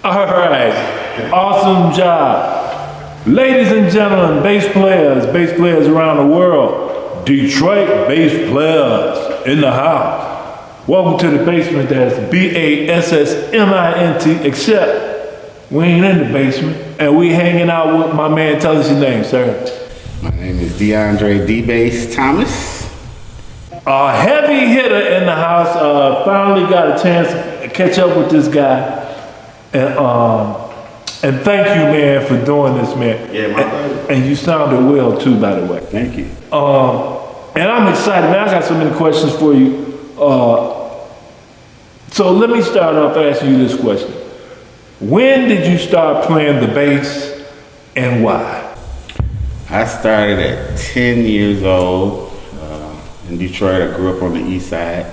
All right, awesome job. Ladies and gentlemen, bass players around the world, Detroit bass players in the house. Welcome to the basement, that's BASSMINT, except we ain't in the basement and we hanging out with my man. Tell us your name, sir. My name is DeAndre D-Bass Thomas. A heavy hitter in the house. Finally got a chance to catch up with this guy. And thank you, man, for doing this, man. Yeah, my pleasure. And you sounded well, too, by the way. Thank you. And I'm excited, man. I got so many questions for you. So let me start off asking you this question. When did you start playing the bass and why? I started at 10 years old in Detroit. I grew up on the east side.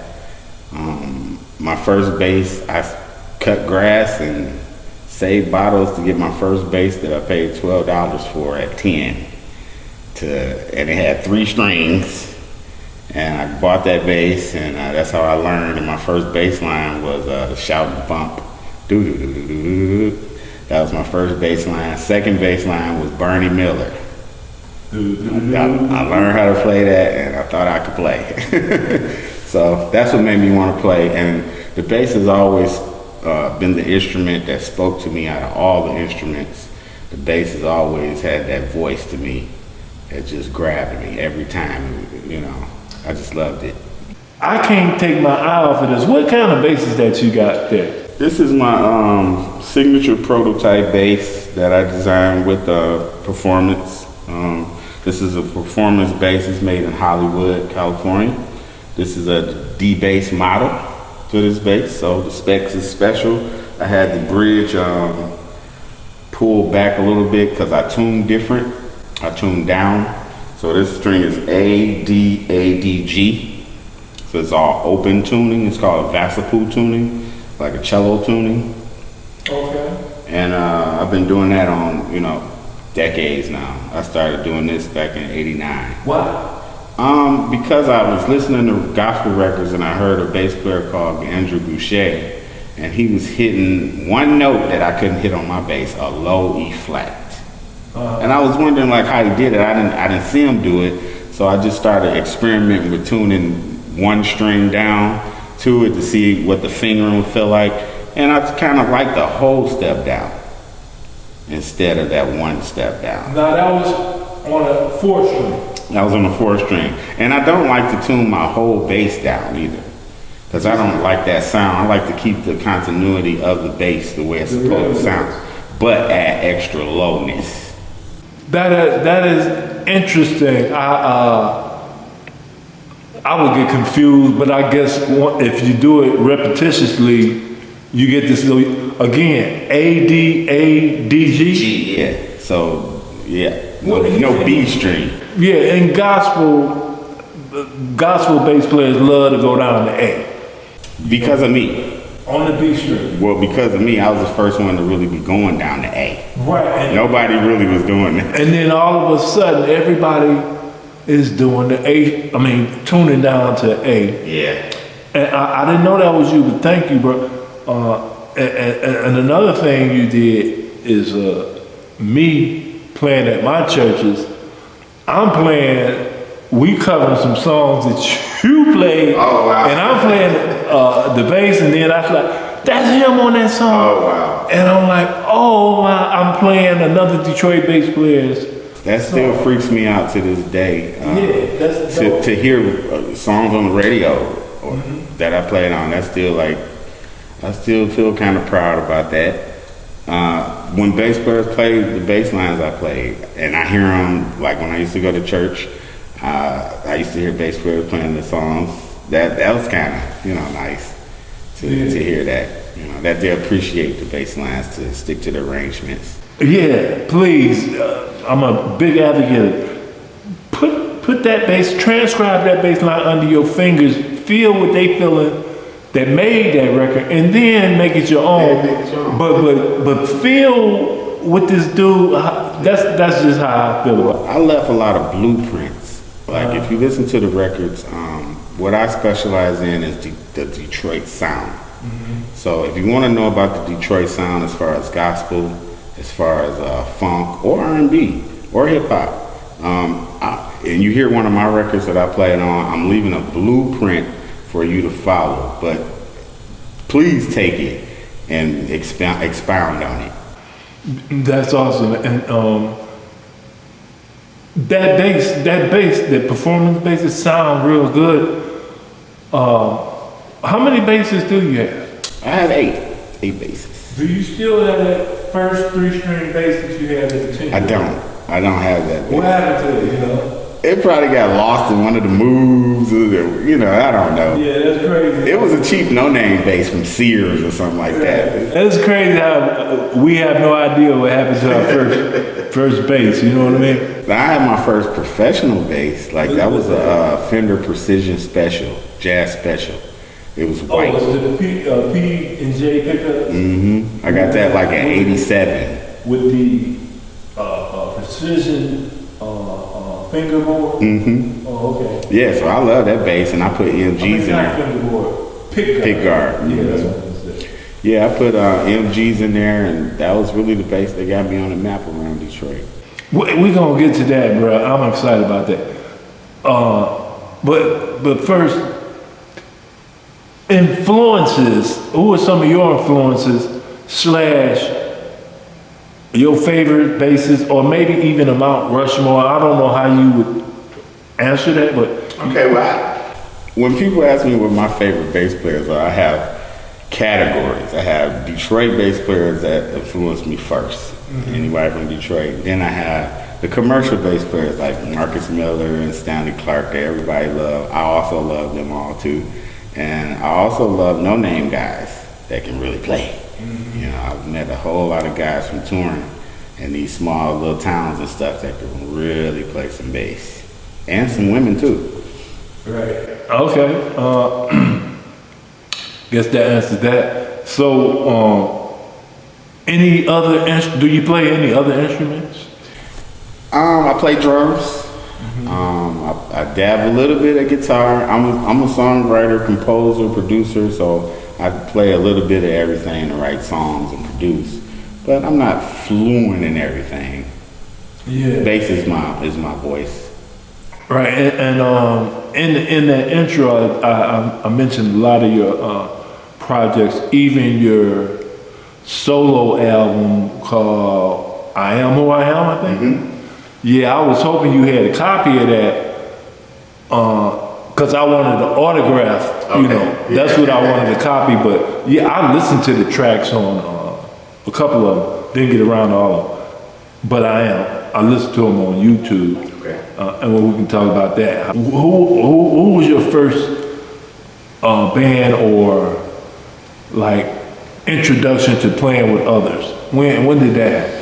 My first bass, I cut grass and saved bottles to get my first bass that I paid $12 for at 10. And it had 3 strings. And I bought that bass, and that's how I learned. And my first bass line was the shout and bump. Do-do-do-do-do-do. That was my first bass line. Second bass line was Bernie Miller. I learned how to play that, and I thought I could play. So that's what made me want to play. And the bass has always been the instrument that spoke to me out of all the instruments. The bass has always had that voice to me that just grabbed me every time, you know. I just loved it. I can't take my eye off of this. What kind of bass is that you got there? This is my signature prototype bass that I designed with Performance. This is a Performance bass. It's made in Hollywood, California. This is a D-bass model for this bass, so the specs is special. I had the bridge pulled back a little bit because I tuned different. I tuned down. So this string is A, D, A, D, G. So it's all open tuning. It's called Vasapoo tuning, like a cello tuning. Okay. And I've been doing that on, decades now. I started doing this back in '89. Why? Because I was listening to gospel records and I heard a bass player called Andrew Boucher, and he was hitting one note that I couldn't hit on my bass, a low E flat. And I was wondering how he did it. I didn't see him do it, so I just started experimenting with tuning one string down to it to see what the fingering would feel like, and I kind of liked the whole step down instead of that one step down. Now that was on a 4-string. I was on a 4-string, and I don't like to tune my whole bass down either, because I don't like that sound. I like to keep the continuity of the bass the way it's supposed to sound, but add extra lowness. That is interesting. I would get confused, but I guess if you do it repetitiously, you get this little, again, A, D, A, D, G. G, yeah. So, yeah, no B string. Yeah, and gospel bass players love to go down to A. Because of me. On the B string. Well, because of me, I was the first one to really be going down to A. Right. Nobody really was doing that. And then all of a sudden, everybody is doing the A, tuning down to A. Yeah. And I didn't know that was you, but thank you, bro. And another thing you did is me playing at my churches. We covering some songs that you played. Oh, wow. And I'm playing the bass, and then I was like, that's him on that song. Oh, wow. And I'm like, oh, wow, I'm playing another Detroit bass player's That still freaks me out to this day. Yeah, that's dope. To hear songs on the radio or that I played on. That's still like, I still feel kind of proud about that. When bass players play the bass lines I played, and I hear them like when I used to go to church, I used to hear bass players playing the songs. That was kind of nice to hear that that they appreciate the bass lines to stick to the arrangements. Yeah, please. I'm a big advocate. Put that bass, transcribe that bass line under your fingers. Feel what they feeling that made that record, and then make it your own. But feel what this dude. That's just how I feel about it. I left a lot of blueprints. Like if you listen to the records, what I specialize in is the Detroit sound. So if you want to know about the Detroit sound as far as gospel, as far as funk or R&B or hip hop, and you hear one of my records that I played on, I'm leaving a blueprint for you to follow. But please take it and expound on it. That's awesome. And that performance basses sound real good. How many basses do you have? I have eight basses. Do you still have that first 3-string bass that you had at the 10? I don't have that. What happened to it, It probably got lost in one of the moves, I don't know. Yeah, that's crazy. It was a cheap no-name bass from Sears or something like that. That's crazy how we have no idea what happened to our first bass, you know what I mean? I had my first professional bass, like that was a Fender Precision Special, Jazz Special. It was white. Oh, was it the P and J pickup? I got that like in '87. With the precision fingerboard? Oh, okay. Yeah, so I love that bass, and I put MGs in not there. fingerboard, pick guard. Yeah, that's what I said. Yeah, I put MGs in there, and that was really the bass that got me on the map around Detroit. We're gonna get to that, bro. I'm excited about that. But first, influences. Who are some of your influences / your favorite basses, or maybe even a Mount Rushmore? I don't know how you would answer that, but Okay, well, when people ask me what my favorite bass players are, I have categories. I have Detroit bass players that influenced me first. Anybody from Detroit. Then I have the commercial bass players like Marcus Miller and Stanley Clarke that everybody love. I also love them all too. And I also love no-name guys that can really play. I've met a whole lot of guys from touring in these small little towns and stuff that can really play some bass. And some women too. right. Okay. Guess that answers that. So, any other do you play any other instruments? I play drums. I dab a little bit of guitar. I'm a songwriter, composer, producer, so I play a little bit of everything to write songs and produce. But I'm not fluent in everything. Yeah. Bass is my voice. Right, and in that intro, I mentioned a lot of your projects, even your solo album called "I Am Who I Am," I think. Yeah, I was hoping you had a copy of that, cause I wanted an autograph. That's what I wanted a copy. But yeah, I listened to the tracks on a couple of them. Didn't get around to all of them, but I listened to them on YouTube. And we can talk about that. Who was your first band or like introduction to playing with others? When did that happen?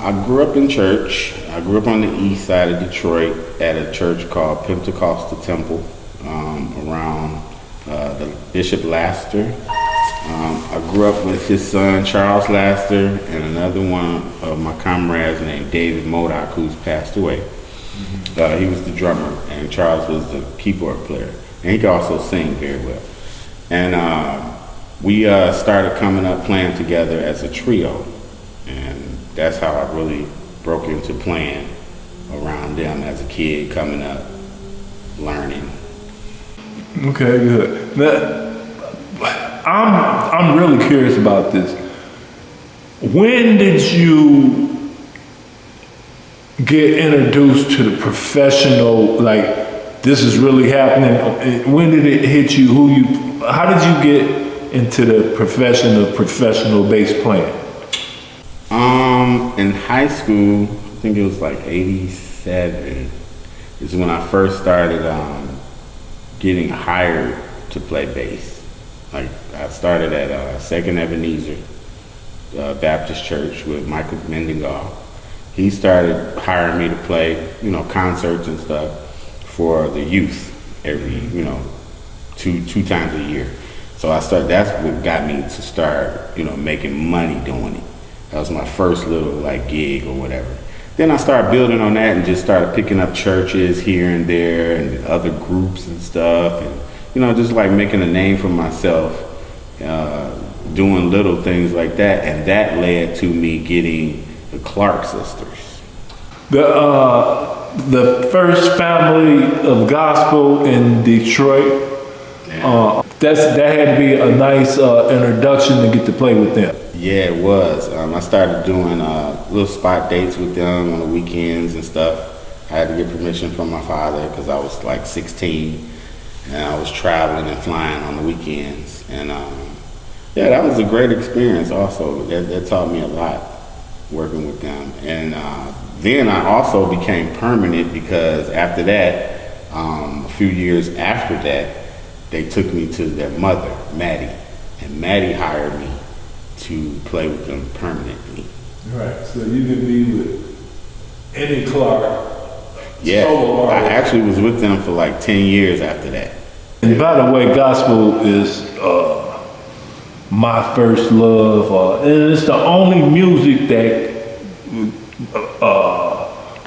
I grew up in church. I grew up on the east side of Detroit at a church called Pentecostal Temple around the Bishop Laster. I grew up with his son, Charles Laster, and another one of my comrades named David Modoc, who's passed away. He was the drummer, and Charles was the keyboard player. And he could also sing very well. And we started coming up playing together as a trio. And that's how I really broke into playing around them as a kid, coming up, learning. Okay, good. Now, I'm really curious about this. When did you get introduced to the professional, like this is really happening? When did it hit you? How did you get into the professional bass playing? In high school, I think it was like 87, is when I first started getting hired to play bass. Like I started at Second Ebenezer Baptist Church with Michael Mendengal. He started hiring me to play, concerts and stuff for the youth every, two times a year. So that's what got me to start, making money doing it. That was my first little like gig or whatever. Then I started building on that and just started picking up churches here and there and other groups and stuff, and just like making a name for myself, doing little things like that, and that led to me getting the Clark Sisters. The first family of gospel in Detroit. That had to be a nice introduction to get to play with them. Yeah, it was. I started doing little spot dates with them on the weekends and stuff. I had to get permission from my father because I was like 16, and I was traveling and flying on the weekends. And that was a great experience. Also, that taught me a lot working with them. And then I also became permanent because after that, a few years after that, they took me to their mother, Maddie, and Maddie hired me to play with them permanently. Right, so you could be with Eddie Clark. Yeah, I actually was with them for like 10 years after that. And by the way, gospel is my first love, and it's the only music that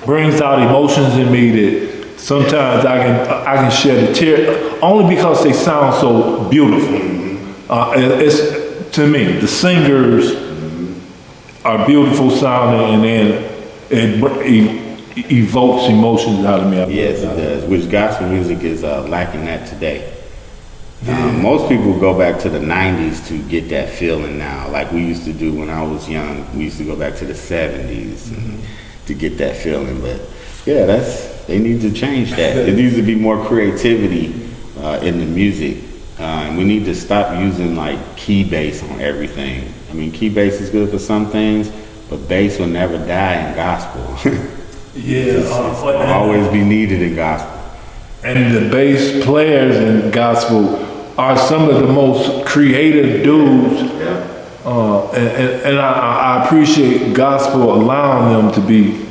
brings out emotions in me that sometimes I can shed a tear, only because they sound so beautiful. It's, to me, the singers are beautiful sounding, and then it evokes emotions out of me. Yes, it does, which gospel music is lacking that today. Most people go back to the 90s to get that feeling now, like we used to do when I was young. We used to go back to the 70s to get that feeling, but yeah, they need to change that. There needs to be more creativity in the music. And we need to stop using like key bass on everything. I mean, key bass is good for some things, but bass will never die in gospel. It'll always be needed in gospel. And the bass players in gospel are some of the most creative dudes. And I appreciate gospel allowing them to be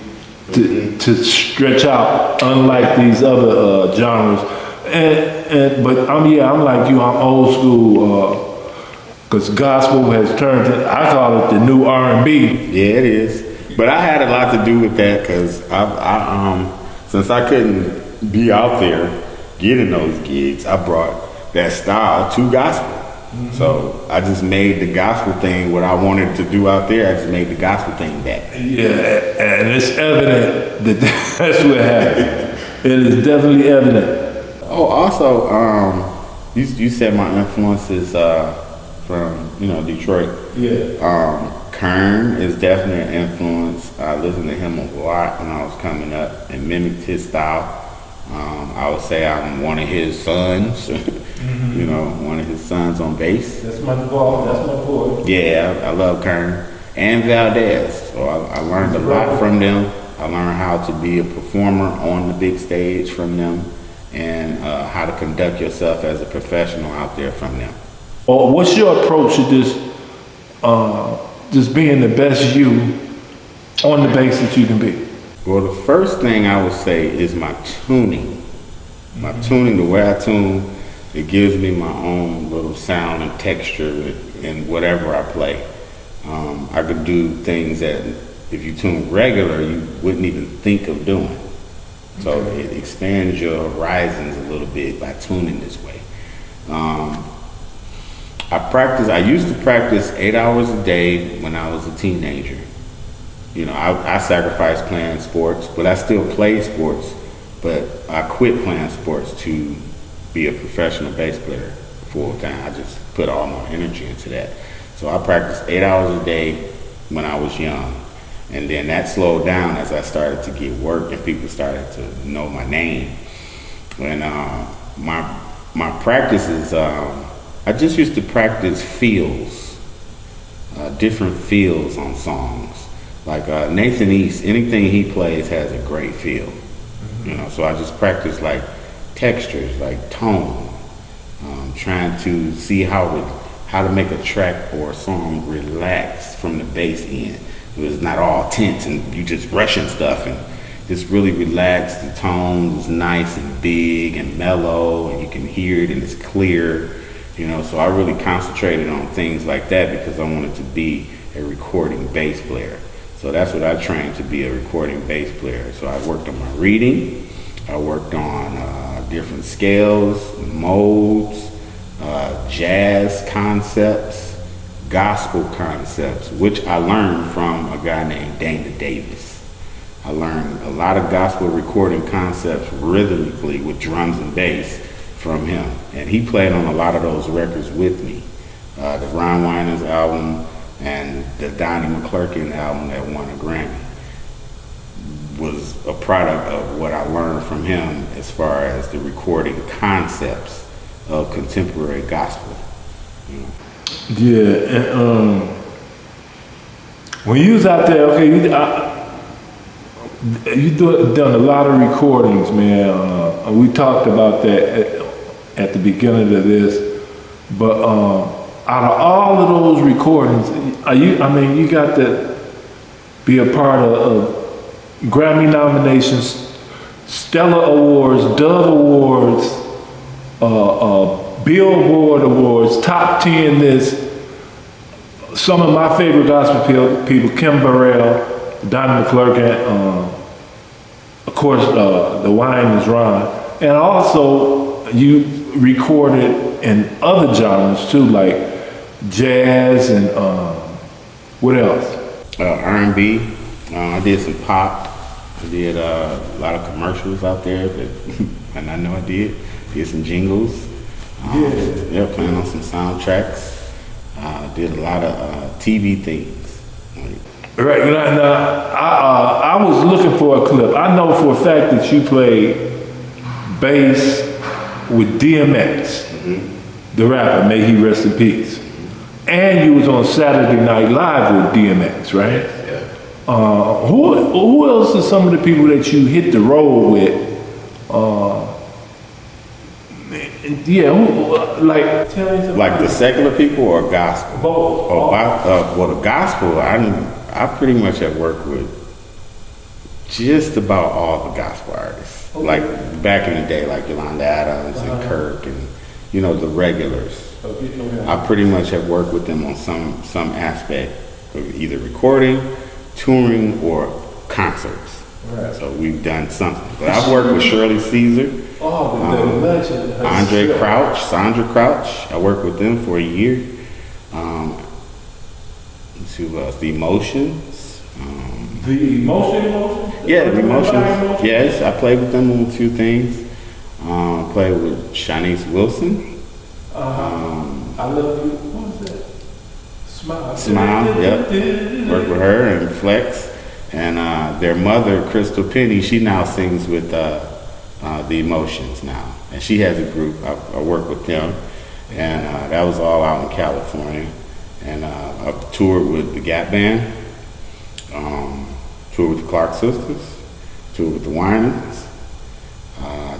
to stretch out, unlike these other genres. But I'm like you. I'm old school because gospel has turned. I call it the new R&B. Yeah, it is. But I had a lot to do with that because since I couldn't be out there getting those gigs, I brought that style to gospel. So I just made the gospel thing what I wanted to do out there. I just made the gospel thing back. Yeah, and it's evident that that's what happened. It is definitely evident. Oh, also, you said my influences from Detroit. Yeah. Kern is definitely an influence. I listened to him a lot when I was coming up and mimicked his style. I would say I'm one of his sons. One of his sons on bass. That's my boy. Yeah, I love Kern and Valdez. So I learned a lot from them. I learned how to be a performer on the big stage from them, and how to conduct yourself as a professional out there from them. Well, what's your approach to this? Just being the best you on the bass that you can be. Well, the first thing I would say is my tuning. My tuning, the way I tune, it gives me my own little sound and texture in whatever I play. I could do things that if you tune regular, you wouldn't even think of doing. So it expands your horizons a little bit by tuning this way. I used to practice 8 hours a day when I was a teenager. I sacrificed playing sports, but I still play sports, but I quit playing sports to be a professional bass player full time. I just put all my energy into that. So I practiced 8 hours a day when I was young. And then that slowed down as I started to get work and people started to know my name. And my practices, I just used to practice feels, different feels on songs. Like Nathan East, anything he plays has a great feel. You know, so I just practice like textures, like tone, trying to see how to make a track or a song relax from the bass end. It was not all tense and you just rushing stuff, and just really relaxed. The tone was nice and big and mellow, and you can hear it and it's clear. You know, so I really concentrated on things like that because I wanted to be a recording bass player. So that's what I trained to be, a recording bass player. So I worked on my reading, I worked on different scales, modes, jazz concepts, gospel concepts, which I learned from a guy named Dana Davis. I learned a lot of gospel recording concepts rhythmically with drums and bass from him. And he played on a lot of those records with me. The Ron Winans album and the Donnie McClurkin album that won a Grammy was a product of what I learned from him as far as the recording concepts of contemporary gospel. You know? Yeah, and when you was out there, okay, you done a lot of recordings, man. We talked about that at the beginning of this, but out of all of those recordings, you got to be a part of Grammy nominations, Stellar Awards, Dove Awards, Billboard Awards, top 10 this. Some of my favorite gospel people, Kim Burrell, Donnie McClurkin, of course, the Wine is Ron, and also you recorded in other genres too, like jazz and what else? R&B. I did some pop. I did a lot of commercials out there that I not know I did. Did some jingles. Yeah, playing on some soundtracks. Did a lot of TV things. Right. Now, I was looking for a clip. I know for a fact that you played bass with DMX, the rapper. May he rest in peace. And you was on Saturday Night Live with DMX, right? Yeah. Who else are some of the people that you hit the road with? Like tell me something. Like the secular people or gospel? Both. Well, the gospel, I pretty much have worked with just about all the gospel artists. Okay. Like back in the day, like Yolanda Adams and Kirk and, you know, the regulars. I pretty much have worked with them on some aspect of either recording, touring, or concerts. Right. So we've done something. But I've worked with Shirley Caesar, the legend. Andre Crouch, Sandra Crouch. I worked with them for a year. Let's see who else. The Emotions. The Emotion? Yeah, The Emotions. Yes, I played with them on a few things. Played with Shanice Wilson. I love you. What was that? Smile. Smile, yep. Worked with her and Flex. And their mother, Crystal Penny, she now sings with The Emotions now. And she has a group. I work with them. And that was all out in California. And I've toured with the Gap Band, toured with the Clark Sisters, toured with the Winans,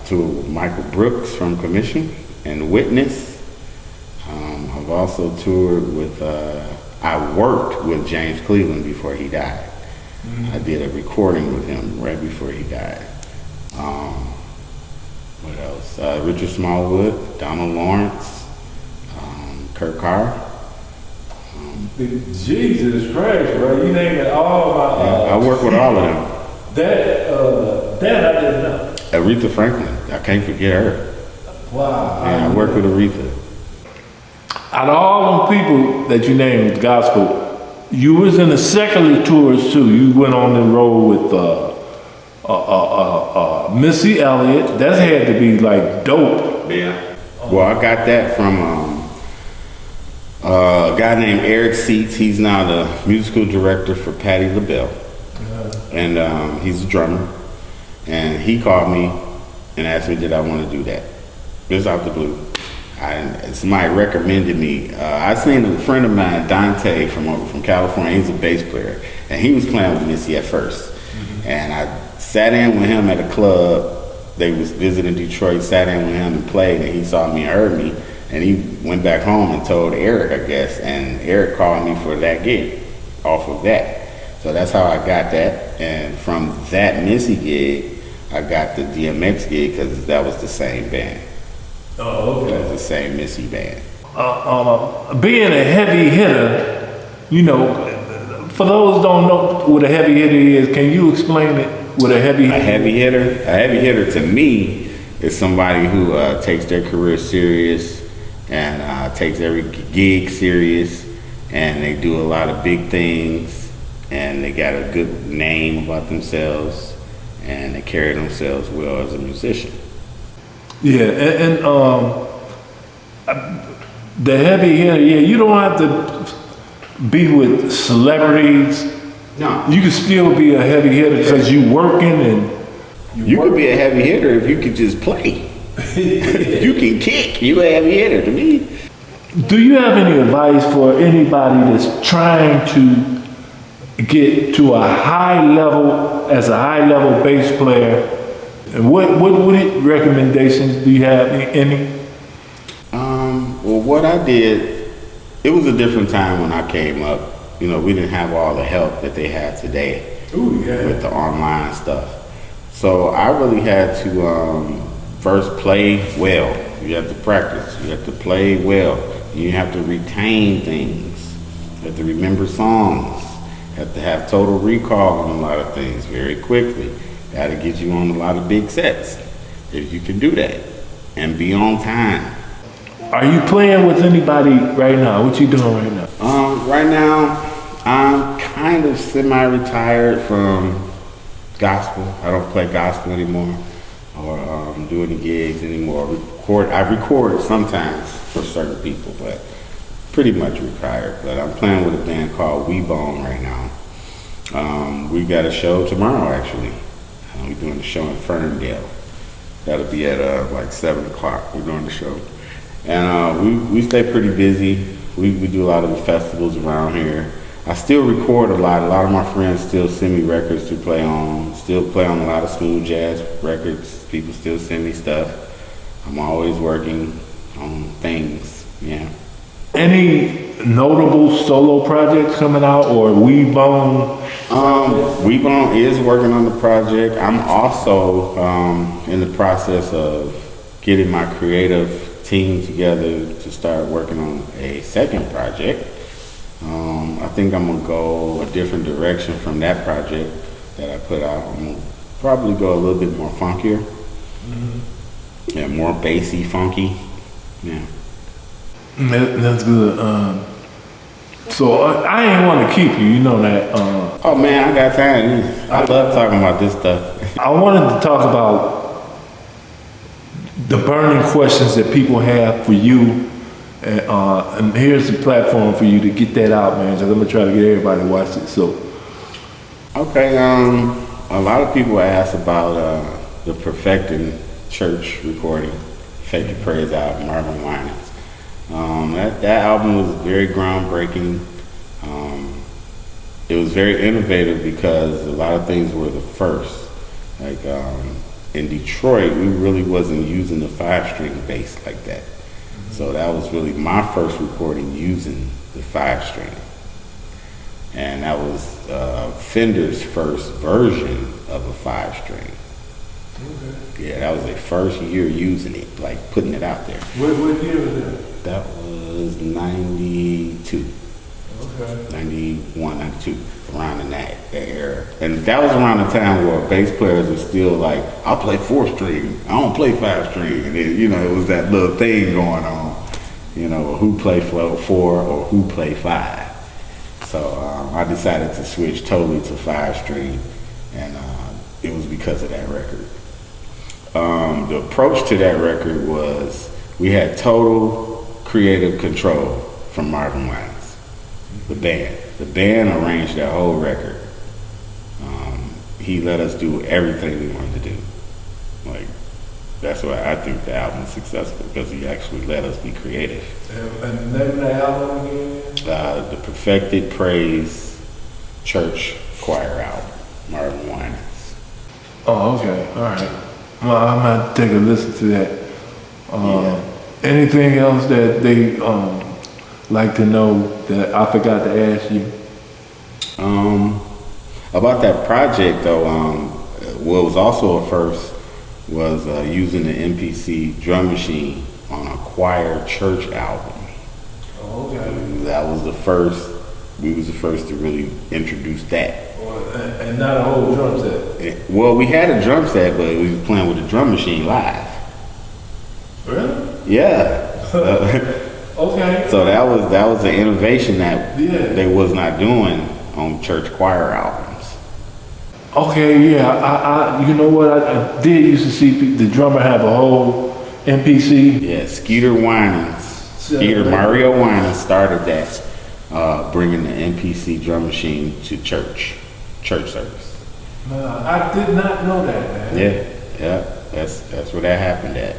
toured with Michael Brooks from Commission and Witness. I've also toured with, I worked with James Cleveland before he died. I did a recording with him right before he died. What else? Richard Smallwood, Donald Lawrence, Kurt Carr. Jesus Christ, bro! You named it all my. I work with all of them. That I didn't know. Aretha Franklin, I can't forget her. Wow. Yeah, I work with Aretha. Out of all them people that you named gospel, you was in the secular tours too. You went on the road with Missy Elliott. That had to be like dope. Yeah. Well, I got that from a guy named Eric Seitz. He's now the musical director for Patti LaBelle. and he's a drummer. And he called me and asked me did I want to do that. Just out the blue. Somebody recommended me. I seen a friend of mine, Dante, from California. He's a bass player, and he was playing with Missy at first. And I sat in with him at a club. They was visiting Detroit. Sat in with him and played, and he saw me and heard me. And he went back home and told Eric, I guess. And Eric called me for that gig, off of that. So that's how I got that. And from that Missy gig, I got the DMX gig because that was the same band. Oh, okay. It was the same Missy band. Being a heavy hitter, you know, for those who don't know what a heavy hitter is, can you explain it? What a heavy hitter? A heavy hitter to me is somebody who takes their career serious and takes every gig serious, and they do a lot of big things, and they got a good name about themselves, and they carry themselves well as a musician. Yeah, and the heavy hitter, yeah, you don't have to be with celebrities. No. You can still be a heavy hitter because you working and You could be a heavy hitter if you could just play. If you can kick, you a heavy hitter to me. Do you have any advice for anybody that's trying to get to a high level as a high level bass player? And what recommendations do you have? Any? Well, what I did, it was a different time when I came up. You know, we didn't have all the help that they have today. Ooh, yeah. With the online stuff. So I really had to first play well. You have to practice. You have to play well. You have to retain things. You have to remember songs. You have to have total recall on a lot of things very quickly. Got to get you on a lot of big sets if you can do that and be on time. Are you playing with anybody right now? What you doing right now? Right now, I'm kind of semi-retired from gospel. I don't play gospel anymore or do any gigs anymore. I record sometimes for certain people, but pretty much retired. But I'm playing with a band called We Bone right now. We got a show tomorrow, actually. We're doing the show in Ferndale. That'll be at like 7 o'clock. We're doing the show. And we stay pretty busy. We do a lot of the festivals around here. I still record a lot. A lot of my friends still send me records to play on. Still play on a lot of smooth jazz records. People still send me stuff. I'm always working on things, yeah. Any notable solo projects coming out or We Bone? We Bone is working on the project. I'm also in the process of getting my creative team together to start working on a second project. I think I'm gonna go a different direction from that project that I put out. I'm gonna probably go a little bit more funkier. Mm-hmm. Yeah, more bassy, funky. Yeah. That's good. So I ain't want to keep you, you know that. Oh man, I got time. I love talking about this stuff. I wanted to talk about the burning questions that people have for you. And here's the platform for you to get that out, man. So I'm gonna try to get everybody to watch it. So, okay. A lot of people ask about the Perfecting Church recording, Perfected Praise album, Marvin Winans. That album was very groundbreaking. It was very innovative because a lot of things were the first. Like in Detroit, we really wasn't using the 5-string bass like that. So that was really my first recording using the 5-string. And that was Fender's first version of a 5-string. Okay. Yeah, that was their first year using it, like putting it out there. What year was that? That was 92. Okay. 91, 92, around in that era. And that was around the time where bass players were still like, I'll play 4-string, I don't play 5-string. And then, you know, it was that little thing going on, you know, who play 4 or who play 5. So I decided to switch totally to 5-string, and it was because of that record. The approach to that record was we had total creative control from Marvin Winans. The band arranged that whole record. he let us do everything we wanted to do. Like, that's why I think the album is successful, because he actually let us be creative. And the name of the album again? The Perfected Praise Church Choir album, Marvin Winans. Oh, okay. All right. Well, I'm gonna take a listen to that. Anything else that they like to know that I forgot to ask you? About that project though, what was also a first was using the MPC drum machine on a choir church album. Oh, okay. That was the first. We was the first to really introduce that. And not a whole drum set. Well, we had a drum set, but we was playing with the drum machine live. Really? Yeah. Okay. So that was the innovation that Yeah. they was not doing on church choir albums. Okay, yeah. I you know what? I did used to see the drummer have a whole MPC. Yeah, Skeeter Mario Winans started that, bringing the MPC drum machine to church service. I did not know that, man. Yeah, that's where that happened at.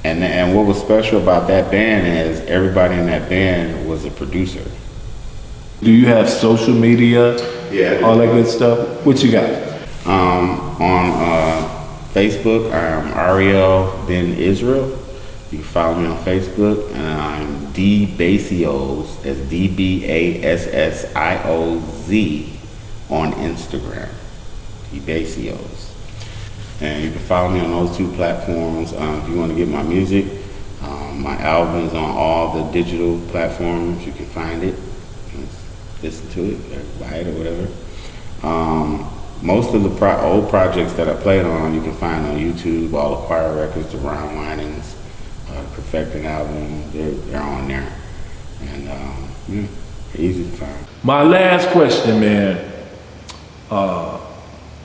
And what was special about that band is everybody in that band was a producer. Do you have social media? Yeah. All that good stuff? What you got? On Facebook, I'm Ariel Ben Israel. You can follow me on Facebook, and I'm D Basios, that's DBASSIOZ on Instagram. D Basios. And you can follow me on those two platforms. If you want to get my music, my album's on all the digital platforms. You can find it, listen to it, or buy it or whatever. Most of the old projects that I played on, you can find on YouTube. All the choir records, the Ron Winans, Perfected album, they're on there. And they're easy to find. My last question, man.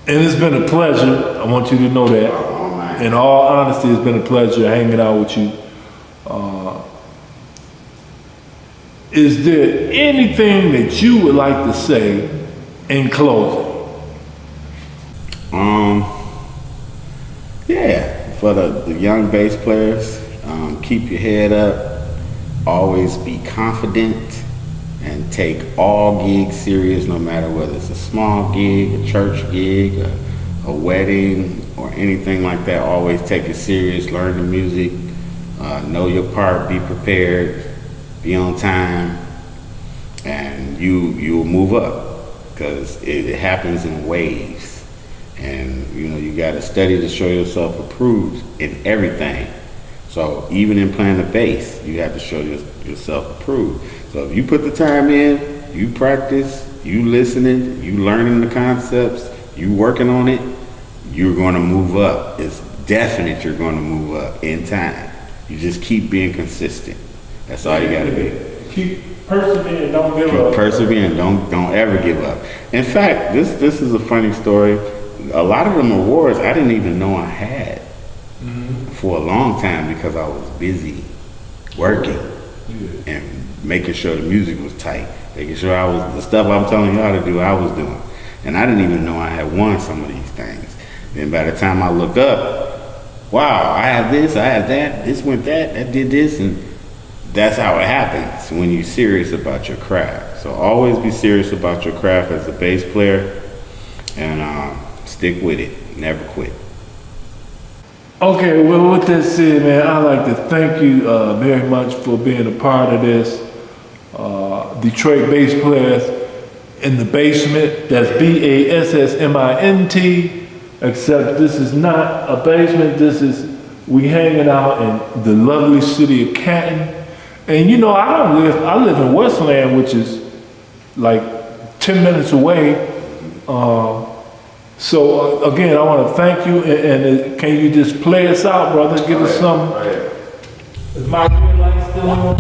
And it's been a pleasure. I want you to know that. In all honesty, it's been a pleasure hanging out with you. Is there anything that you would like to say in closing? Yeah, for the young bass players, keep your head up, always be confident, and take all gigs serious, no matter whether it's a small gig, a church gig, a wedding, or anything like that. Always take it serious, learn the music, know your part, be prepared, be on time, and you'll move up, because it happens in waves. And you got to study to show yourself approved in everything. So even in playing the bass, you have to show yourself approved. So if you put the time in, you practice, you listening, you learning the concepts, you working on it, you're going to move up. It's definite you're going to move up in time. You just keep being consistent. That's all you got to be. Keep persevering, don't give up. Persevering, don't ever give up. In fact, this is a funny story. A lot of them awards I didn't even know I had for a long time, because I was busy working and making sure the music was tight, making sure the stuff I'm telling y'all to do, I was doing. And I didn't even know I had won some of these things. Then by the time I look up, wow, I have this, I have that, this went that did this, and that's how it happens when you're serious about your craft. So always be serious about your craft as a bass player, and stick with it, never quit. Okay, well, with that said, man, I'd like to thank you very much for being a part of this. Detroit Bass Players in the Basement. That's BASSMINT. Except this is not a basement. We hanging out in the lovely city of Canton. And I live in Westland, which is like 10 minutes away. So again, I want to thank you, and can you just play us out, brother? Give us some. Is my green light still on?